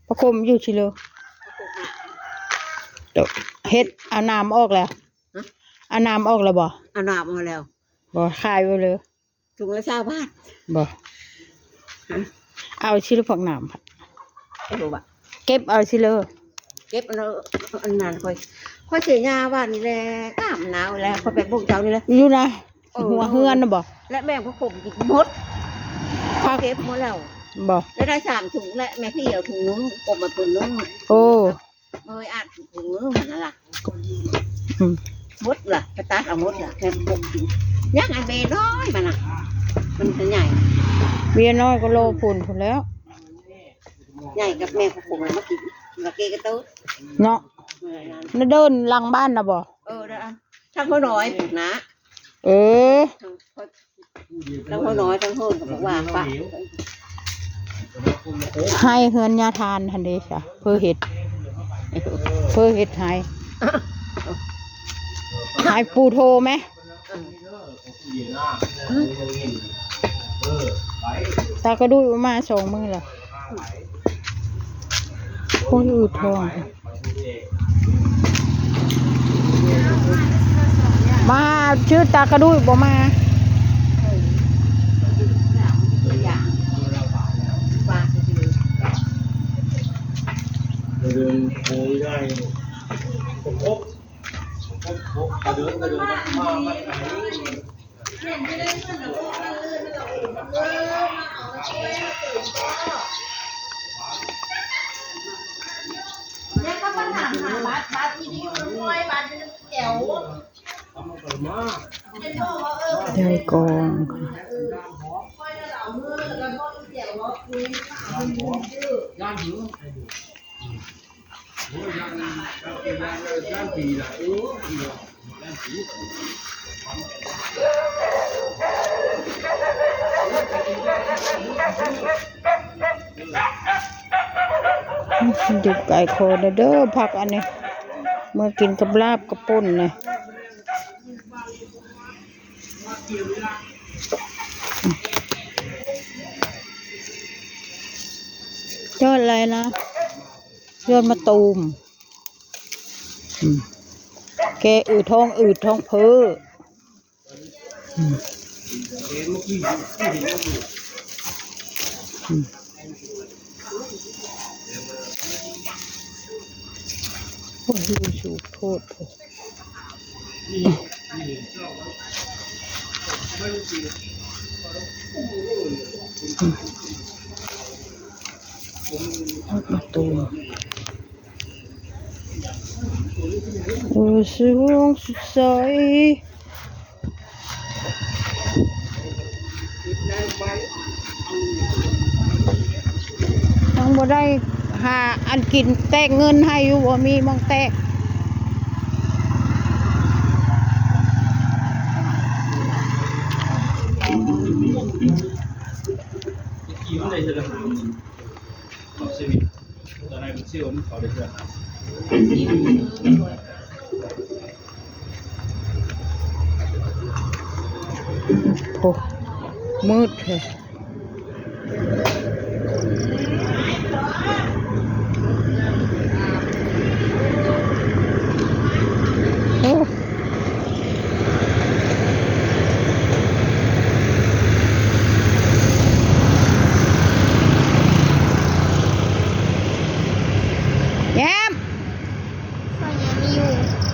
ประคมอยู่ชิเลยเฮ็ดเอาน้ำออกแล้วเอาน้ำออกแล้วบ่เอาน้ำมาแล้วบ่ขายไว้เลยถุงละ20 บาทบ่เอาชิลผักน้ำเก็บเอาชิเลยเก็บอันนั้นค่อยเสียยาว่านี่แหละก้ามหนาวแล้วค่อยไปบุกเจ้านี่แหละอยู่นะหัวเฮือนน่ะบ่และแม่ก็ข่มกินหมดเก็บหมดแล้วบ่แล้วได้3 ถุงและแม่พี่เอาถุงนึงกบมาถุงนึงโอ้อัดถุงนึงนั่นล่ะมดล่ะไปตัดเอามดล่ะแค่บุกกินยังไงเบน้อยมันน่ะมันจะใหญ่เบียน้อยก็โลพุ่นแล้วใหญ่กับแม่ก็ข่มมากินมาเกะกระตุ้เนาะเดินหลังบ้านน่ะบ่ทั้งพ่อน้อยนะทั้งพ่อน้อยทั้งพ่อก็บอกว่าปะให้เฮือนยาทานทันเดชะเพื่อเห็ดให้ปูโทไหมตากระดุยมา2 มื้อละคนอืดท้องมาชื่อตากระดุยบ่มาเดินโอ้ยได้ครบเดินมาเนี่ยก็ปัญหาบาทที่นี่มันน้อยบาทเป็นแก้วได้กองดึกไก่โคเด้อผักอันนี้เมื่อกินกับลาบกับป่นเนี่ยยอดอะไรนะยอดมะตูมแกอืดท้องเพ้อโอ้ยดูสูบโทษมาตูมโอ้สวงสุดใสต้องบ่ได้หาอันกินแตกเงินให้อยู่บ่มีมองแตกกี่วันได้เจอกันของชีวิตตอนไหนมันเชื่อมันเขาได้เจอกันโอ้มืดเลย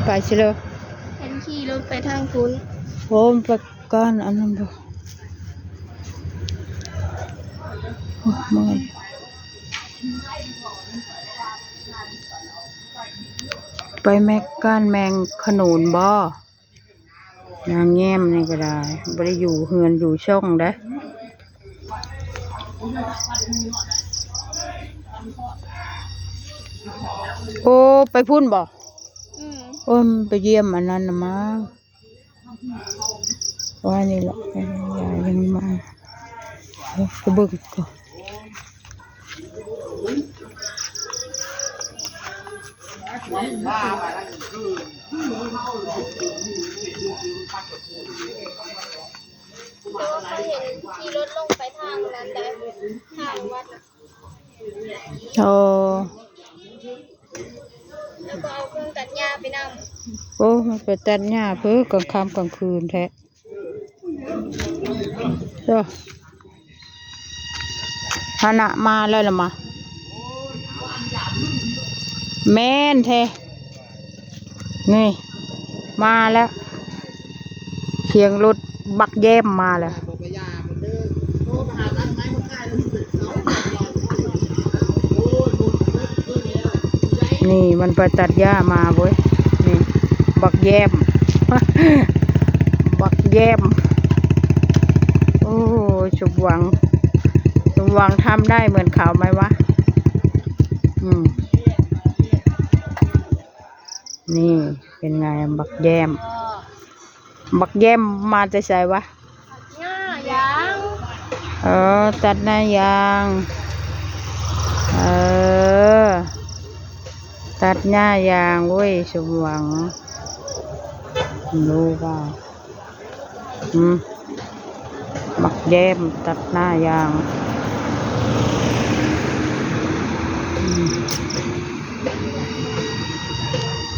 ไปสิเลยเห็นขี่รถไปทางคุณโอ้มไปก้อนอันนั้นบ่มันไปแม่ก้านแมงขนุนบ่นางแง้มนี่ก็ได้บ่ได้อยู่เฮือนอยู่ช่องได้โอ้ไปพุ่นบ่โอ้ยไปเยี่ยมอันนั้นนะมั้งว่านี่แหละยายยังมาก็เบิ่งก่อนแต่ว่าเขาเห็นขี่รถลงไปทางนั้นได้ทางวัด โอ้ แล้วก็เอาเครื่องตัดหญ้าไปน โอ้มันไปตัดหญ้าเพื่อกลางค่ำกลางคืนแท้เด้อฮานะมาแล้วล่ะมาแม่นแท้นี่มาแล้วเสียงรถบักแย้มมาแล้วนี่มันไปตัดหญ้ามาเว้ยนี่บักแย้ม บักแย้มโอ้ชุบหวังทำได้เหมือนเขาไหมวะนี่เป็นไงบักแย้มมาจะใส่วะ ำหญ้ายาง ตัดหน้ายางตัดหน้ายางเว้ยสมหวังรู้เปล่าบักแย้มตัดหน้ายาง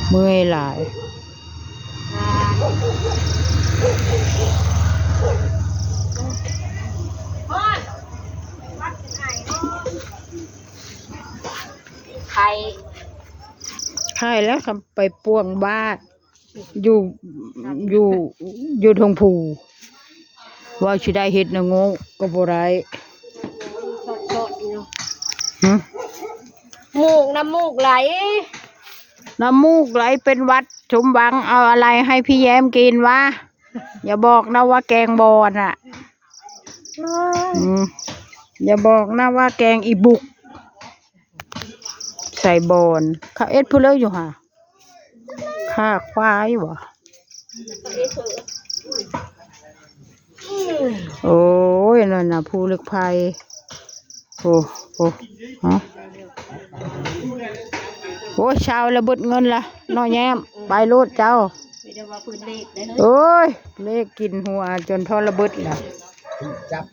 เมื่อยหลายไข่ ใช่แล้วทำไปป่วงบ้านอยู่ทงผูว่าชิได้เห็ดนะโง่ก็บ่ได้ สดๆอยู่ น้ำมูกไหล น้ำมูกไหลเป็นวัดสมหวังเอาอะไรให้พี่แย้มกินวะ อย่าบอกนะว่าแกงบอนอ่ะอย่าบอกนะว่าแกงอีบุกใส่บอนข้าเอ็ดพูดเลยอยู่ห่ะข้าควายวะโอ้ยนั่นน่ะผู้เล็กไผ่โอ้ฮะโอ้ชาวระเบิดเงินละน้อยแย้มไปรูดเจ้า ไม่ได้ว่าพื้นเลขได้ โอ้ยเลขกินหัวจนทอระเบิดละจับ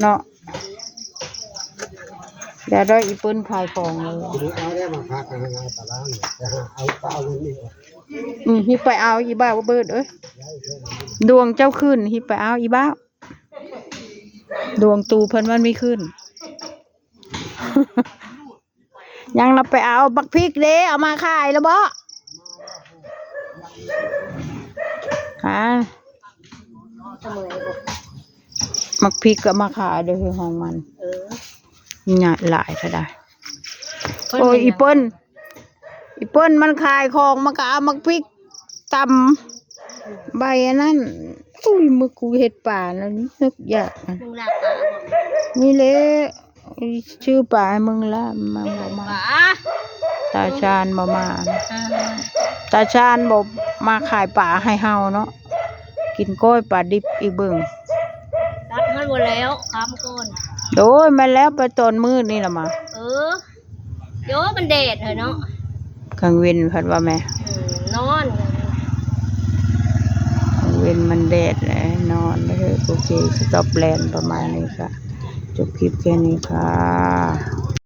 เนาะเดี๋ยวได้อีปืนขายของเลยเอาได้มาพักกันเอาตารางจะเอาเงินนี่ก่อน ฮิไปเอาอีบ้าว่าเบิดเอ้ยดวงเจ้าขึ้นฮิไปเอาอีบ้าดวงตูเพิ่นมันไม่ขึ้น ยังเราไปเอาบักพริกเด้เอามาขายแล้วบ่ฮะบักพริกก็มาขายเด้อห้องมันง่ายหลายเท่าใดโอ้ยอีเปิ้นมันขายของมันก็เอาบักพริกตำใบอันนั้นอุ้ยมือกูเห็ดป่าแล้วนึกอยาก มึงลากปลาบ่ นี่เลยชื่อป่าให้มึงละมึงบอกมา ปลา ตาชาญบ่มาตาชาญบอกมาขายป่าให้เฮาเนาะกินก้อยป่าดิบอีเบิ่ง ตัดมันหมดแล้วครับก้น โดยมาแล้วไปตอนมืดนี่ละมา โยมันแดดเหรอเนาะ กลางเว้นพัดว่าแม่ นอน กลางเว้นมันแดดเลยนอนเลยโอเคสต็อปแลนด์ประมาณนี้ค่ะจบคลิปแค่นี้ค่ะ